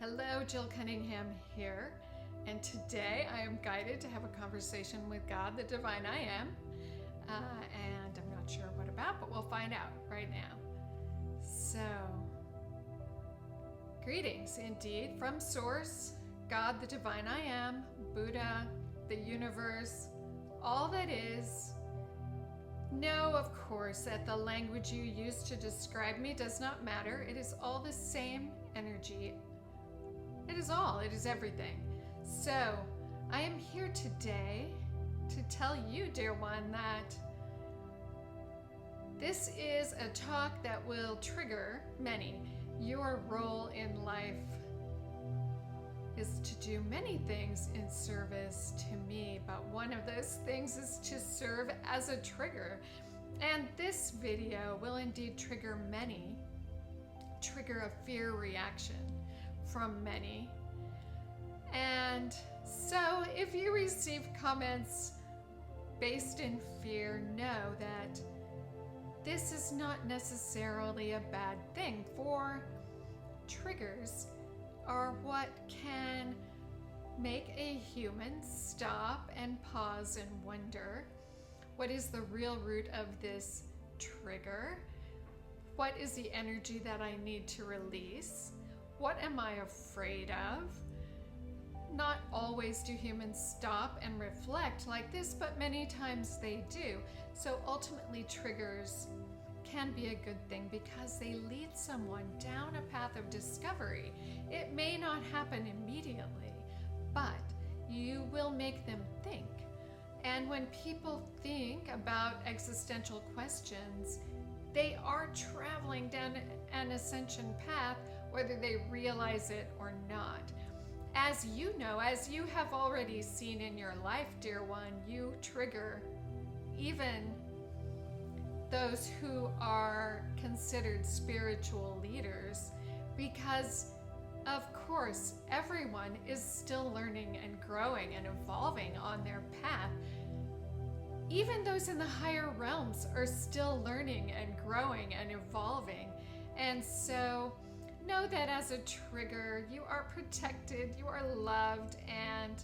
Hello, Jill Cunningham here, and today I am guided to have a conversation with God, the divine I am, and I'm not sure what about, but we'll find out right now. So, greetings indeed from Source, God, the divine I am, Buddha, the universe, all that is. Know, of course, that the language you use to describe me does not matter. It is all the same energy. It is everything. So, I am here today to tell you, dear one, that this is a talk that will trigger many. Your role in life is to do many things in service to me, but one of those things is to serve as a trigger. And this video will indeed trigger many, trigger a fear reaction from many. And so if you receive comments based in fear, know that this is not necessarily a bad thing, for triggers are what can make a human stop and pause and wonder, what is the real root of this trigger? What is the energy that I need to release? What am I afraid of? Not always do humans stop and reflect like this, but many times they do. So ultimately, triggers can be a good thing because they lead someone down a path of discovery. It may not happen immediately, but you will make them think. And when people think about existential questions, they are traveling down an ascension path, whether they realize it or not. As you know, as you have already seen in your life, dear one, you trigger even those who are considered spiritual leaders, because of course everyone is still learning and growing and evolving on their path. Even those in the higher realms are still learning and growing and evolving. And so know that as a trigger, you are protected, you are loved, and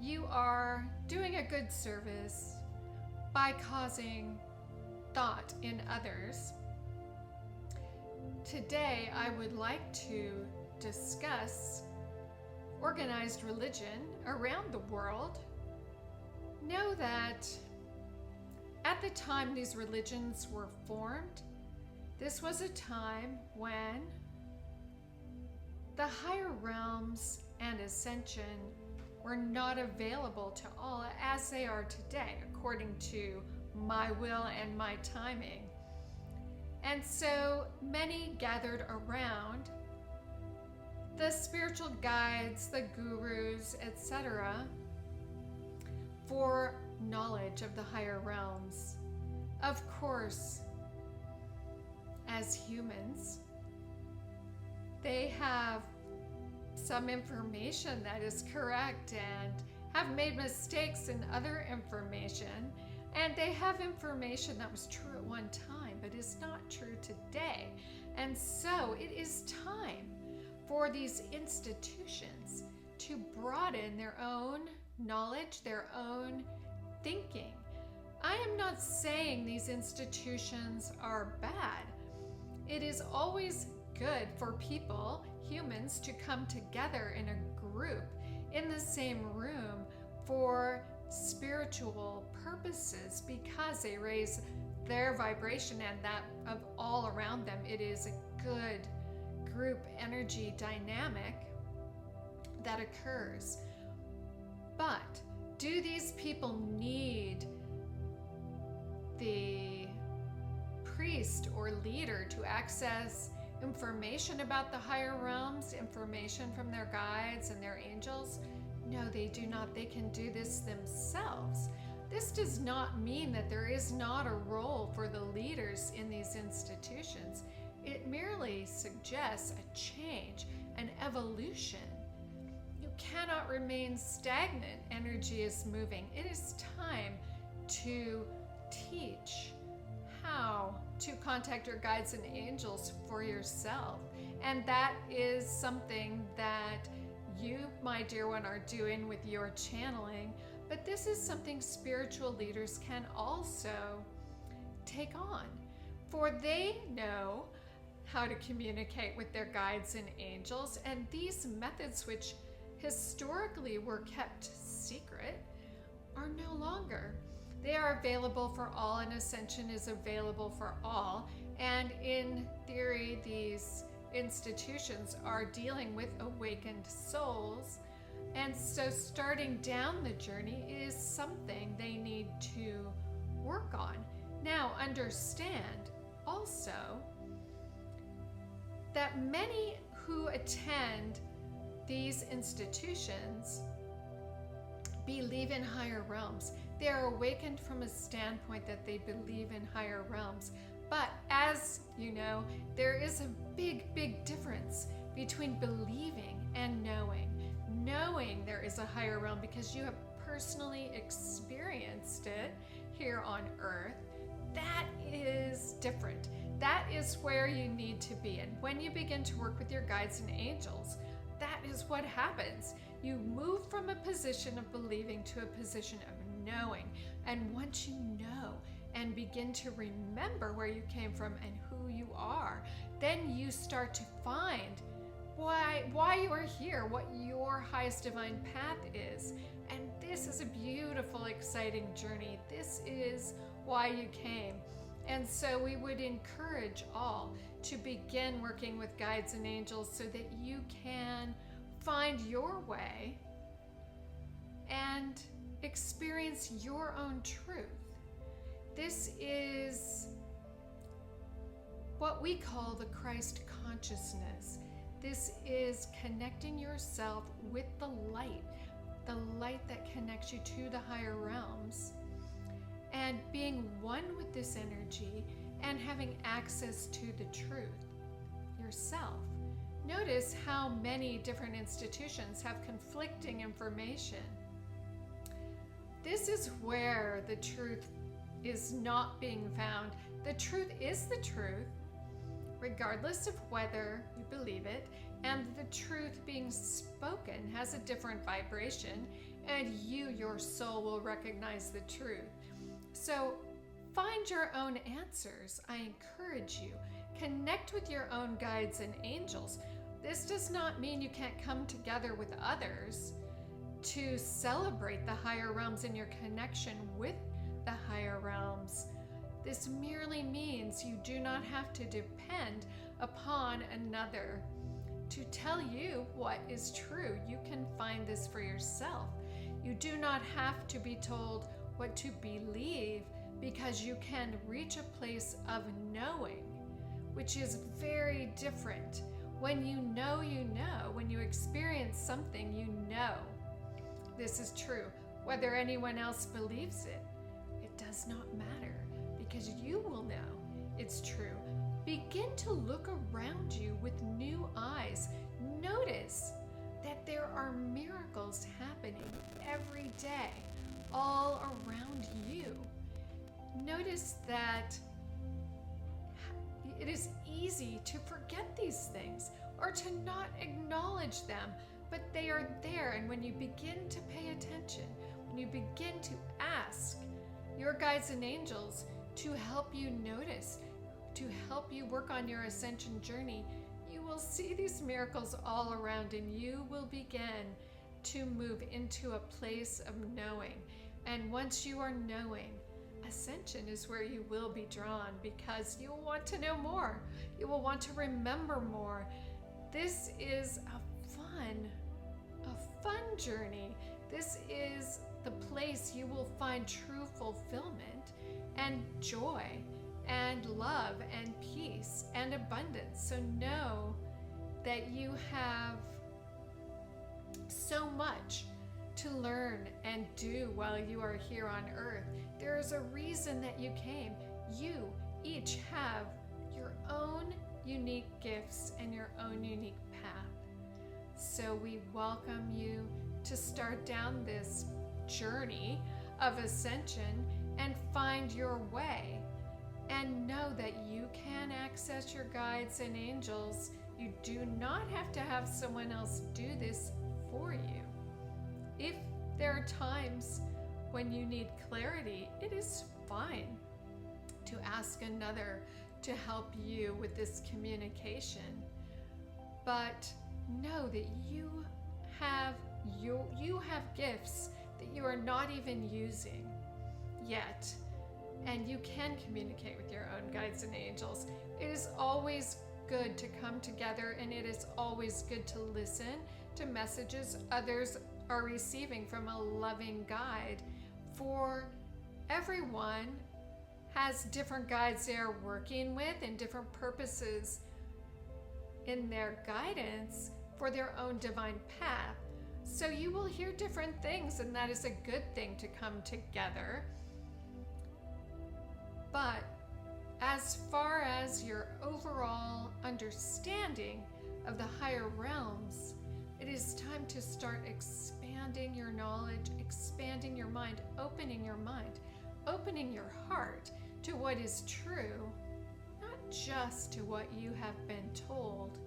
you are doing a good service by causing thought in others. Today, I would like to discuss organized religion around the world. Know that at the time these religions were formed, this was a time when the higher realms and ascension were not available to all as they are today, according to my will and my timing. And so many gathered around the spiritual guides, the gurus, etc., for knowledge of the higher realms. Of course, as humans, they have some information that is correct and have made mistakes in other information, and they have information that was true at one time but is not true today. And so it is time for these institutions to broaden their own knowledge, their own thinking. I am not saying these institutions are bad. It is always good for people, humans, to come together in a group in the same room for spiritual purposes, because they raise their vibration and that of all around them. It is a good group energy dynamic that occurs. But do these people need the priest or leader to access information about the higher realms, information from their guides and their angels? No, they do not. They can do this themselves. This does not mean that there is not a role for the leaders in these institutions. It merely suggests a change, an evolution. You cannot remain stagnant. Energy is moving. It is time to teach how to contact your guides and angels for yourself. And that is something that you, my dear one, are doing with your channeling. But this is something spiritual leaders can also take on, for they know how to communicate with their guides and angels. And these methods, which historically were kept secret, are no longer. They are available for all, and ascension is available for all. And in theory, these institutions are dealing with awakened souls. And so starting down the journey is something they need to work on. Now, understand also that many who attend these institutions believe in higher realms. They are awakened from a standpoint that they believe in higher realms. But as you know, there is a big, big difference between believing and knowing. Knowing there is a higher realm because you have personally experienced it here on earth, that is different. That is where you need to be. And when you begin to work with your guides and angels, that is what happens. You move from a position of believing to a position of knowing. And once you know and begin to remember where you came from and who you are, then you start to find why you are here, what your highest divine path is. And this is a beautiful, exciting journey. This is why you came. And so we would encourage all to begin working with guides and angels so that you can find your way and experience your own truth. This is what we call the Christ consciousness. This is connecting yourself with the light that connects you to the higher realms, and being one with this energy and having access to the truth yourself. Notice how many different institutions have conflicting information. This is where the truth is not being found. The truth is the truth, regardless of whether you believe it, and the truth being spoken has a different vibration, and you, your soul, will recognize the truth. So find your own answers. I encourage you. Connect with your own guides and angels. This does not mean you can't come together with others to celebrate the higher realms in your connection with the higher realms. This merely means you do not have to depend upon another to tell you what is true. You can find this for yourself. You do not have to be told what to believe, because you can reach a place of knowing, which is very different. When you know, you know. When you experience something, you know this is true. Whether anyone else believes it, it does not matter, because you will know it's true. Begin to look around you with new eyes. Notice that there are miracles happening every day all around you. Notice that it is easy to forget these things or to not acknowledge them, but they are there. And when you begin to pay attention, when you begin to ask your guides and angels to help you notice, to help you work on your ascension journey, you will see these miracles all around, and you will begin to move into a place of knowing. And once you are knowing, ascension is where you will be drawn, because you will want to know more. You will want to remember more. This is a fun journey. This is the place you will find true fulfillment and joy and love and peace and abundance. So know that you have so much to learn and do while you are here on earth. There is a reason that you came. You each have your own unique gifts and your own unique path. So we welcome you to start down this journey of ascension and find your way And know that you can access your guides and angels. You do not have to have someone else do this for you. If there are times when you need clarity, it is fine to ask another to help you with this communication. But know that you have gifts that you are not even using yet. And you can communicate with your own guides and angels. It is always good to come together, and it is always good to listen to messages others are receiving from a loving guide. For everyone has different guides they are working with and different purposes in their guidance for their own divine path. So you will hear different things, and that is a good thing to come together. But as far as your overall understanding of the higher realms, it is time to start expanding your knowledge, expanding your mind, opening your heart to what is true, not just to what you have been told.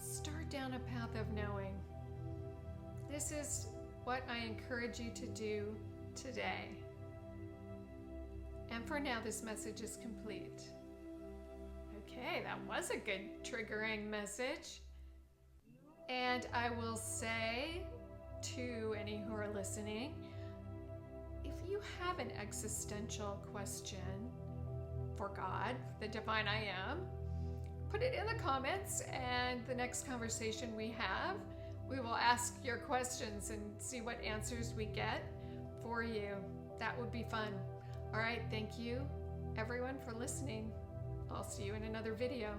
Start down a path of knowing. This is what I encourage you to do today. And for now, this message is complete. Okay, that was a good triggering message. And I will say to any who are listening, if you have an existential question for God, the divine I am, put it in the comments, and the next conversation we have, we will ask your questions and see what answers we get for you. That would be fun. All right, thank you everyone for listening. I'll see you in another video.